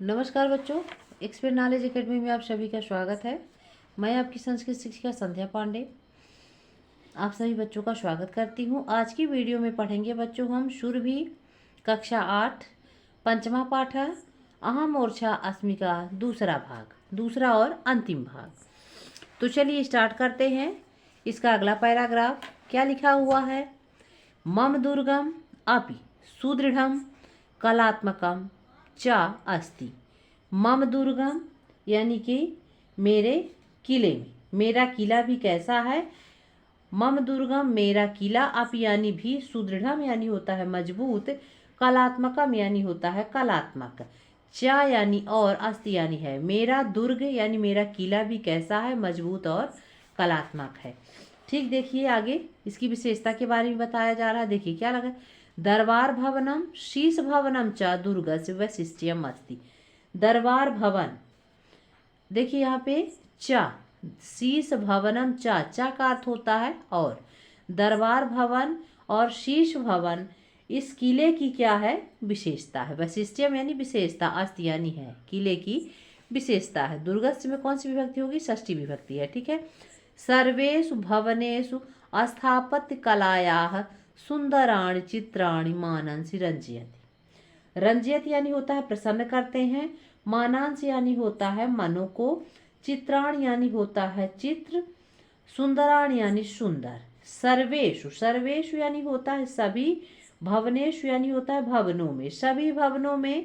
नमस्कार बच्चों, expert knowledge academy में आप सभी का स्वागत है। मैं आपकी संस्कृत शिक्षिका संध्या पांडे आप सभी बच्चों का स्वागत करती हूँ। आज की वीडियो में पढ़ेंगे बच्चों हम सुरभि कक्षा 8 पंचमा पाठ अहम ओरछा अस्मिका दूसरा और अंतिम भाग। तो चलिए स्टार्ट करते हैं। इसका अगला पैराग्राफ क्या लिखा हुआ है। मम दुर्गम अपि सुदृढ़म कलात्मकम चा अस्ति। मम दुर्गम यानी कि मेरे किले में, मेरा किला भी कैसा है। मम दुर्गम मेरा किला, अप यानी भी, सुदृढ़म यानी होता है मजबूत, कलात्मकम यानी होता है कलात्मक, चा यानी और, अस्ति यानी है। मेरा दुर्ग यानी मेरा किला भी कैसा है, मजबूत और कलात्मक है। ठीक, देखिए आगे इसकी विशेषता के बारे में बताया जा रहा है। देखिए क्या लगा, दरबार भवनम शीश भवनम च दुर्गस्य वैशिष्ट्यम अस्ति। दरबार भवन, देखिए यहाँ पे चा, शीश भवनम चा का अर्थ होता है और, दरबार भवन और शीश भवन इस किले की क्या है, विशेषता है। वैशिष्ट्यम यानी विशेषता, अस्ति यानी है, किले की विशेषता है। दुर्गस्य में कौन सी विभक्ति होगी, षष्ठी विभक्ति है। ठीक है। सर्वेषु भवनेषु स्थापत्य कलायाः सुंदराणि चित्राणि मानंसि रंजयति। रंजयति यानी होता है प्रसन्न करते हैं, मानंस यानी होता है मनो को, चित्राणि यानी होता है चित्र, सुंदराणि यानी सुंदर। सर्वेषु, सर्वेषु यानी होता है सभी, भवनेषु यानी होता है भवनों में, सभी भवनों में।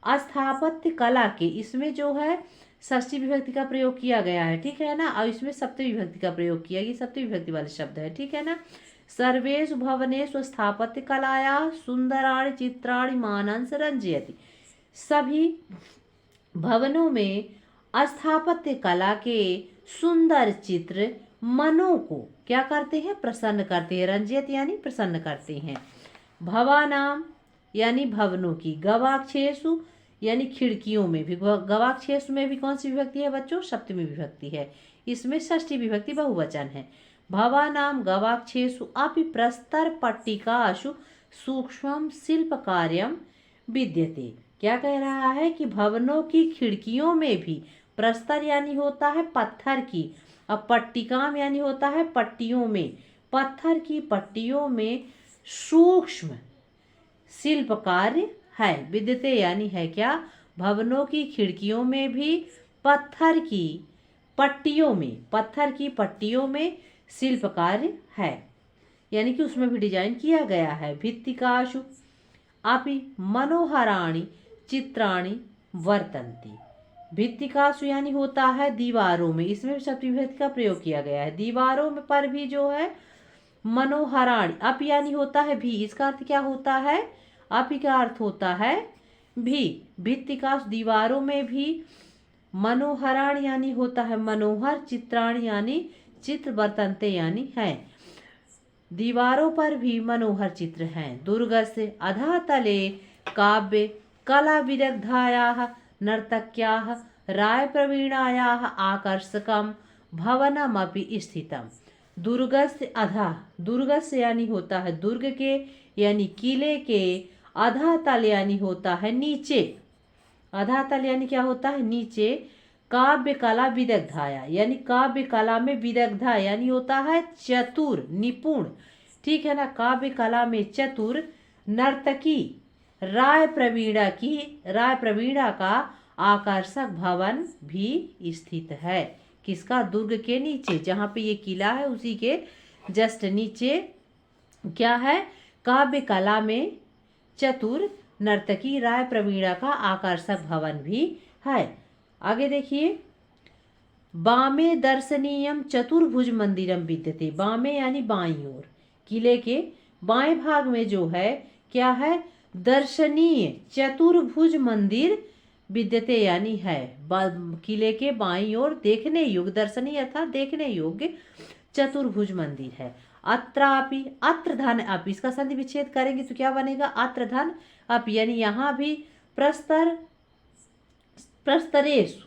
स्थापत्य कला के, इसमें जो है षष्ठी विभक्ति का प्रयोग किया गया है। ठीक है ना। और इसमें सप्तमी विभक्ति का प्रयोग किया, ये सप्तमी विभक्ति वाले शब्द है। ठीक है ना। सर्वेषु भवनेषु स्थापत्य कलाया सुंदराणि चित्राणि मानंस रंजयति। सभी भवनों में स्थापत्य कला के सुंदर चित्र मनों को क्या करते हैं, प्रसन्न करते हैं। रंजयत यानी प्रसन्न करते हैं। भवानाम यानी भवनों की, गवाक्षेषु यानी खिड़कियों में भी, गवाक्षेषु में भी कौन सी विभक्ति है बच्चों, सप्तमी विभक्ति है। इसमें षष्ठी विभक्ति बहुवचन है। भवानाम गवाक्षेषु अपि प्रस्तर पट्टिकासु सूक्ष्म शिल्प कार्यम विद्यते। क्या कह रहा है कि भवनों की खिड़कियों में भी, प्रस्तर यानी होता है पत्थर की, और पट्टिकाम यानी होता है पट्टियों में, पत्थर की पट्टियों में सूक्ष्म शिल्प कार्य है। विद्यते यानी है क्या, भवनों की खिड़कियों में भी पत्थर की पट्टियों में, पत्थर की पट्टियों में शिल्प कार्य है, यानी कि उसमें भी डिजाइन किया गया है। भित्तिकाशु अपि मनोहराणि चित्राणि वर्तन्ति। भित्तिकाशु यानी होता है दीवारों में, इसमें सप्तमी विभक्ति का प्रयोग किया गया है। दीवारों में पर भी जो है मनोहराणि, अप यानी होता है भी, इसका अर्थ क्या होता है, अपि का अर्थ होता है भी। भित्तिकाशु दीवारों में भी, मनोहराणि यानी होता है मनोहर, चित्राणि यानी चित्र, वर्तन्ते यानी है, दीवारों पर भी मनोहर चित्र हैं। दुर्गस्य अधः तले काव्य कला विदग्धायाः नर्तक्याः राय प्रवीणायाः आकर्षकम भवनमपि स्थितम। दुर्गस्य अधः, दुर्गस्य यानी होता है दुर्ग के यानी किले के, अधः तल यानी होता है नीचे, अधः तल यानी क्या होता है, नीचे। काव्य कला विदग्धाया यानी काव्य कला में, विदग्धा यानी होता है चतुर, निपुण। ठीक है ना। काव्य कला में चतुर, नर्तकी राय प्रवीणा की, राय प्रवीणा का आकर्षक भवन भी स्थित है। किसका, दुर्ग के नीचे, जहाँ पे ये किला है उसी के जस्ट नीचे क्या है, काव्य कला में चतुर नर्तकी राय प्रवीणा का आकर्षक भवन भी है। आगे देखिए, बामे दर्शनीयम चतुर्भुज मंदिरम विद्यते। बामे यानी बाईं ओर, किले के बाएं भाग में जो है क्या है, दर्शनीय चतुर्भुज मंदिर विद्यते यानी है, किले के बाईं ओर देखने योग्य, दर्शनीय अर्थात देखने योग्य चतुर्भुज मंदिर है। अत्रापि, अत्र धन अपि, इसका संधि विच्छेद करेंगे तो क्या बनेगा, अत्र धन अपि, यानी यहाँ भी प्रस्तर, प्रस्तरेषु,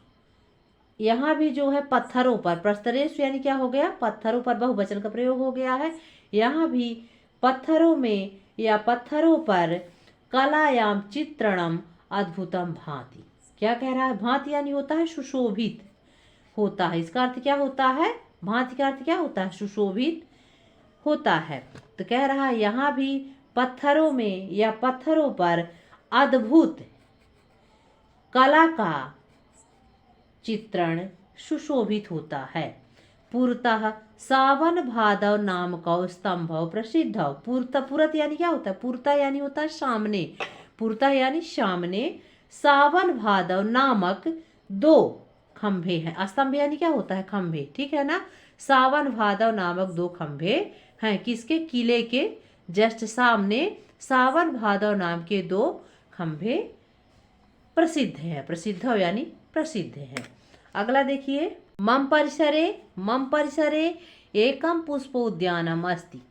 यहाँ भी जो है पत्थरों पर, प्रस्तरेषु यानी क्या हो गया, पत्थरों पर, बहुवचन का प्रयोग हो गया है। यहाँ भी पत्थरों में या पत्थरों पर कलायाम चित्रणम अद्भुतम भांति, क्या कह रहा है? भांति यानी होता है सुशोभित होता है। इसका अर्थ क्या होता है? भांति का अर्थ क्या होता है? सुशोभित होता है। तो कह रहा है यहाँ भी पत्थरों में या पत्थरों पर अद्भुत कला का चित्रण सुशोभित होता है। पुरतः सावन भादव नाम का स्तंभ प्रसिद्ध। पुरत यानी क्या होता है? पुरता यानी होता है सामने, पुरता यानी सामने। सावन भादव नामक 2 खंभे हैं। स्तंभ यानी क्या होता है? खंभे, ठीक है ना। सावन भादव नामक 2 खंभे हैं। किसके? किले के जस्ट सामने सावन भादव नाम के 2 खंभे प्रसिद्ध है। प्रसिद्ध यानी प्रसिद्ध है। अगला देखिए, मम परिसरे एकम पुष्प उद्यानम अस्ति।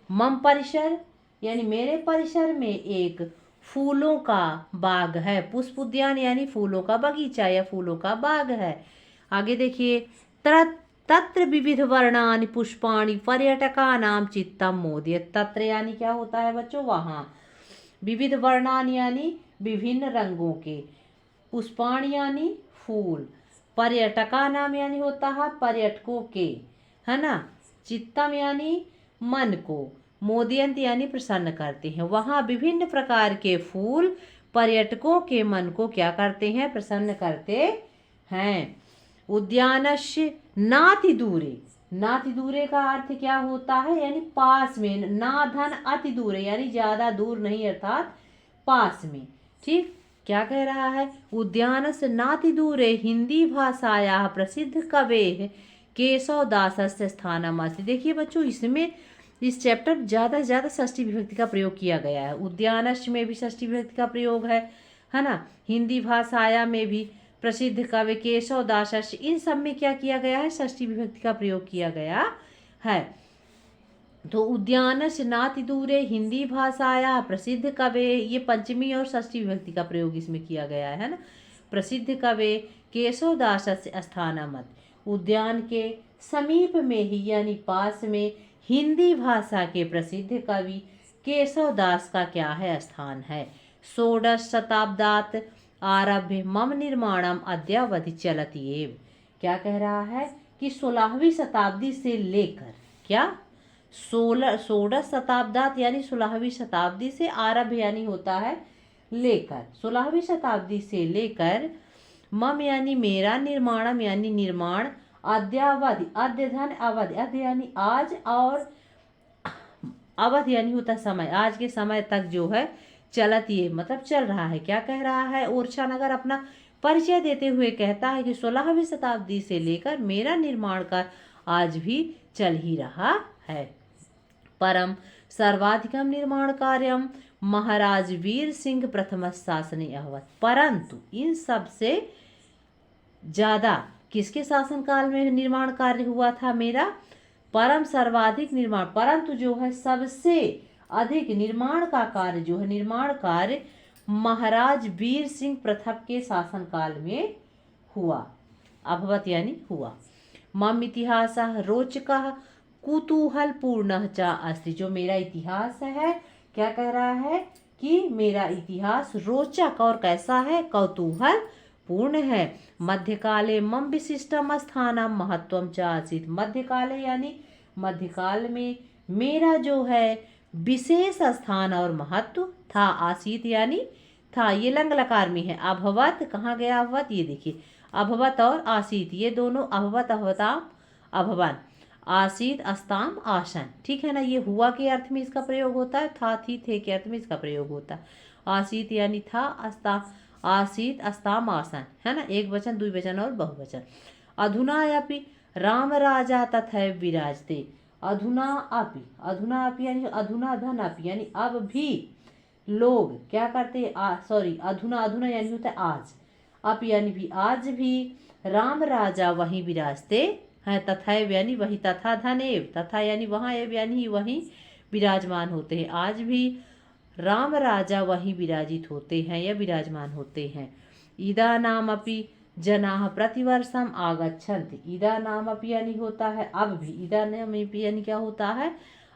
मम परिसर यानी मेरे परिसर में एक फूलों का बाग है। पुष्प उद्यान यानी फूलों का बगीचा या फूलों का बाग है। आगे देखिए, तत्र विविध वर्णानि पुष्पाणि पर्यटकानां चित्तम मोदयत्। तत्र यानी क्या होता है बच्चों? वहाँ। विविध वर्णानि यानी विभिन्न रंगों के, पुष्पाणि यानी फूल, पर्यटका नाम यानी होता है पर्यटकों के, है ना। चित्तम यानी मन को, मोदयंत यानी प्रसन्न करते हैं। वहाँ विभिन्न प्रकार के फूल पर्यटकों के मन को क्या करते हैं? प्रसन्न करते हैं। उद्यानस्य नाति दूरे, नाति दूरे का अर्थ क्या होता है? यानी पास में। ना धन अति दूरे यानी ज्यादा दूर नहीं, अर्थात पास में। ठीक, क्या कह रहा है? उद्यानस्य नाति दूरे हिंदी भाषायाः प्रसिद्ध कवेः केशवदासस्य स्थानमस्ति। देखिए बच्चों, इसमें इस चैप्टर ज्यादा से ज्यादा षष्ठी विभक्ति का प्रयोग किया गया है। उद्यानस्य में भी षष्ठी विभक्ति का प्रयोग है ना। हिंदी भाषाया में भी प्रसिद्ध कवि केशवदासस्य, इन सब में क्या किया गया है? षष्ठी विभक्ति का प्रयोग किया गया है। तो उद्यानस्य नाति दूरे हिंदी भाषाया प्रसिद्ध कवे, ये पंचमी और षष्ठी विभक्ति का प्रयोग इसमें किया गया है ना। प्रसिद्ध कवे केशवदासस्य स्थानमत, उद्यान के समीप में ही यानी पास में हिंदी भाषा के प्रसिद्ध कवि केशवदास का क्या है? स्थान है। 16 शताब्दात् आरभ्य मम निर्माणम अद्यावधि चलति एव। क्या कह रहा है? कि 16वीं शताब्दी से लेकर, क्या 16 शताब्दात यानी 16वीं शताब्दी से, आरभ यानी होता है लेकर, 16वीं शताब्दी से लेकर, मम यानी मेरा, निर्माणम यानी निर्माण, अद्यावधि, अद्य धन अवधि, अद्य यानी आज, और अवधि यानी होता समय, आज के समय तक जो है चलत, ये मतलब चल रहा है। क्या कह रहा है? ओरछा नगर अपना परिचय देते हुए कहता है कि 16वीं शताब्दी से लेकर मेरा निर्माण का आज भी चल ही रहा है। परम सर्वाधिकम निर्माण कार्यम महाराज वीर सिंह प्रथम शासने अभवत। परंतु इन सब से ज्यादा किसके शासनकाल में निर्माण कार्य हुआ था मेरा? परम सर्वाधिक निर्माण, परंतु जो है सबसे अधिक निर्माण का कार्य जो है, निर्माण कार्य महाराज वीर सिंह प्रथम के शासनकाल में हुआ। अभवत यानी हुआ। मम इतिहासः रोचकः कुतूहलपूर्णः च अस्ति। जो मेरा इतिहास है, क्या कह रहा है? कि मेरा इतिहास रोचक और कैसा है? कौतूहल पूर्ण है। मध्यकाले मम विशिष्टम स्थानम महत्वम च आसीत्। मध्यकाले यानी मध्यकाल में मेरा जो है विशेष स्थान और महत्व था। आसीत यानी था, ये लंग लकार में है। अभवत, कहाँ गया अभवत? ये देखिए, अभवत और आसीत ये दोनों, अभवत अभवताम अभवन, आसीत अस्ताम आसन, ठीक है ना। ये हुआ के अर्थ में इसका प्रयोग होता है, था थी थे के अर्थ में इसका प्रयोग होता है। आसीत यानी था, अस्ता आसीत अस्ताम आसन, है ना। एक वचन, द्विवचन और बहुवचन। अधुना अपि राम राजा तथैव विराजते। अधुना अपि, अधुना अपि यानी अधुना धन अपि यानी अब भी लोग क्या करते? सॉरी, अधुना, अधुना यानी होता है आज, अप यानी भी आज भी, राम राजा वहीं विराजते हैं। तथैव यानी वही, तथा धनेव, तथा यानी वहाँ, एव यानी वहीं विराजमान होते हैं। आज भी राम राजा वहीं विराजित होते हैं या विराजमान होते हैं। ईदा नाम अपि जनाः प्रतिवर्षम आगच्छन्ति। ईदा नाम अपि यानी होता है अब भी, ईदा नाम अपि यानी क्या होता है?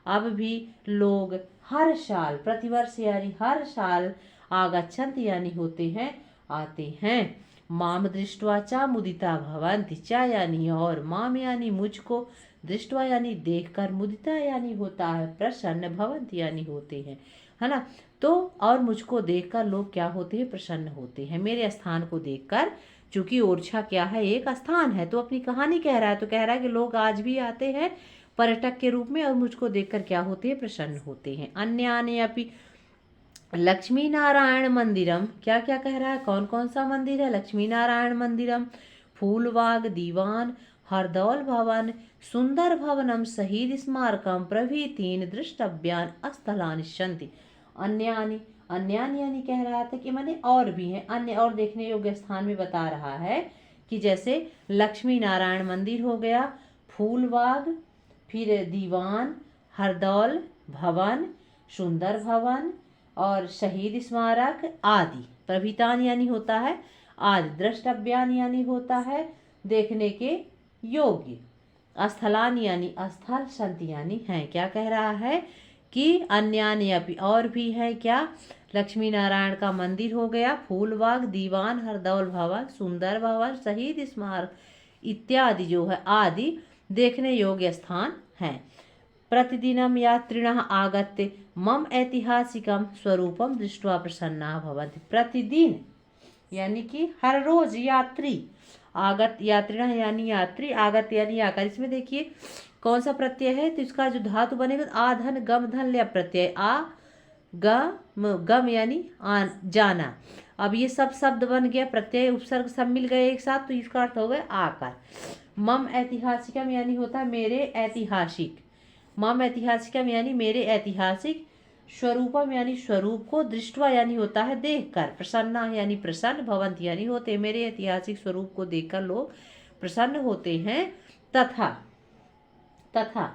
अब भी लोग हर साल, प्रतिवर्ष यानी हर साल, आगच्छन्ति यानी होते हैं, आते हैं। माम दृष्ट्वा चा मुदिता भवन्ति, चा यानी और, माम यानी मुझको, दृष्ट्वा यानी देखकर, मुदिता यानी होता है प्रसन्न, भवन्ति यानी होते हैं, है ना। तो और मुझको देखकर लोग क्या होते हैं, प्रसन्न होते हैं। मेरे स्थान को देखकर, चूंकि ओरछा क्या है, एक स्थान है, तो अपनी कहानी कह रहा है, तो कह रहा है कि लोग आज भी आते हैं पर्यटक के रूप में और मुझको देखकर क्या होते हैं, प्रसन्न होते हैं। अन्य आने अपि लक्ष्मी नारायण मंदिरम, क्या क्या कह रहा है, कौन कौन सा मंदिर है, लक्ष्मी नारायण मंदिरम, फूलबाग दीवान, हरदौल भवन, सुंदर भवनम, शहीद स्मारकम प्रभृतीन दृष्टव्यान स्थलानि सन्ति। अन्यानि, अन्यानि यानी कह रहा था कि माने और भी हैं, अन्य और देखने योग्य स्थान में बता रहा है कि जैसे लक्ष्मी नारायण मंदिर हो गया, फूलबाग, फिर दीवान, हरदौल भवन, सुंदर भवन और शहीद स्मारक आदि। प्रभृतान यानी होता है आदि, द्रष्टव्यान यानी होता है देखने के योग्य, स्थलान यानी स्थल, संति यानी हैं। क्या कह रहा है कि अन्यानि अपि और भी है, क्या, लक्ष्मी नारायण का मंदिर हो गया, फूलबाग, दीवान, हरदौल भवन, सुंदर भवन, शहीद स्मारक इत्यादि जो है आदि देखने योग्य स्थान हैं। प्रतिदिनं यात्रिणः आगत्य मम ऐतिहासिकं स्वरूपम दृष्ट्वा प्रसन्ना भवन्ति। प्रतिदिन यानी कि हर रोज यात्री, आगत यात्रिणः यानी यात्री, आगत यानी आकर। इसमें देखिए कौन सा प्रत्यय है, तो इसका जो धातु बनेगा आ धन गम धन ल्या प्रत्यय, आ गम यानी जाना। अब ये सब शब्द बन गया, प्रत्यय उपसर्ग सब मिल गए एक साथ, तो इसका अर्थ हो गया आकार। मम ऐतिहासिकम यानी होता है मेरे ऐतिहासिक, मम ऐतिहासिकम यानी मेरे ऐतिहासिक, स्वरूपम यानी स्वरूप को, दृष्टवा यानी होता है देखकर, प्रसन्ना यानी प्रसन्न, भवन्ति यानी होते, मेरे ऐतिहासिक स्वरूप को देखकर लोग प्रसन्न होते हैं। तथा तथा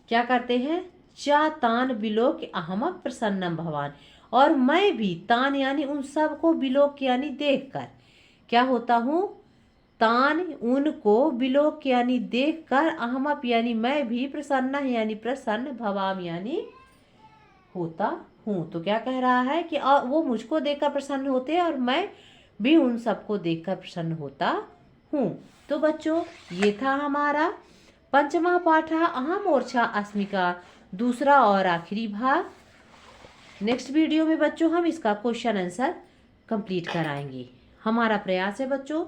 क्या करते हैं, चा तान बिलोक अहम प्रसन्नम भवान, और मैं भी, तान यानी उन सब को, बिलोक यानी देखकर क्या होता हूँ, तान उनको, बिलोक यानी देखकर, अहमप यानी मैं भी, प्रसन्न यानी प्रसन्न, भवाम यानी होता हूँ। तो क्या कह रहा है कि वो मुझको देखकर प्रसन्न होते हैं और मैं भी उन सबको देखकर प्रसन्न होता हूँ। तो बच्चों ये था हमारा पंचमा पाठ अहम ओरछा अस्मि का दूसरा और आखिरी भाग। नेक्स्ट वीडियो में बच्चों हम इसका क्वेश्चन आंसर कंप्लीट कराएंगे। हमारा प्रयास है बच्चों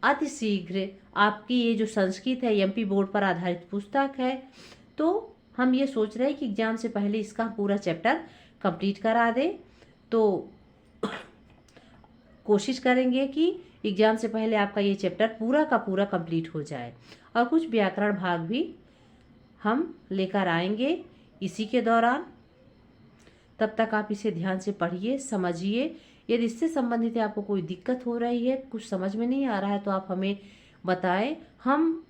अति शीघ्र आपकी ये जो संस्कृत है एमपी बोर्ड पर आधारित पुस्तक है, तो हम ये सोच रहे हैं कि एग्जाम से पहले इसका पूरा चैप्टर कंप्लीट करा दें। तो कोशिश करेंगे कि एग्जाम से पहले आपका ये चैप्टर पूरा का पूरा कंप्लीट हो जाए, और कुछ व्याकरण भाग भी हम लेकर आएंगे इसी के दौरान। तब तक आप इसे ध्यान से पढ़िए, समझिए। यदि इससे संबंधित आपको कोई दिक्कत हो रही है, कुछ समझ में नहीं आ रहा है, तो आप हमें बताएं, हम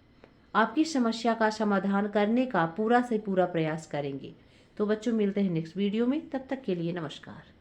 आपकी समस्या का समाधान करने का पूरा से पूरा प्रयास करेंगे। तो बच्चों मिलते हैं नेक्स्ट वीडियो में, तब तक के लिए नमस्कार।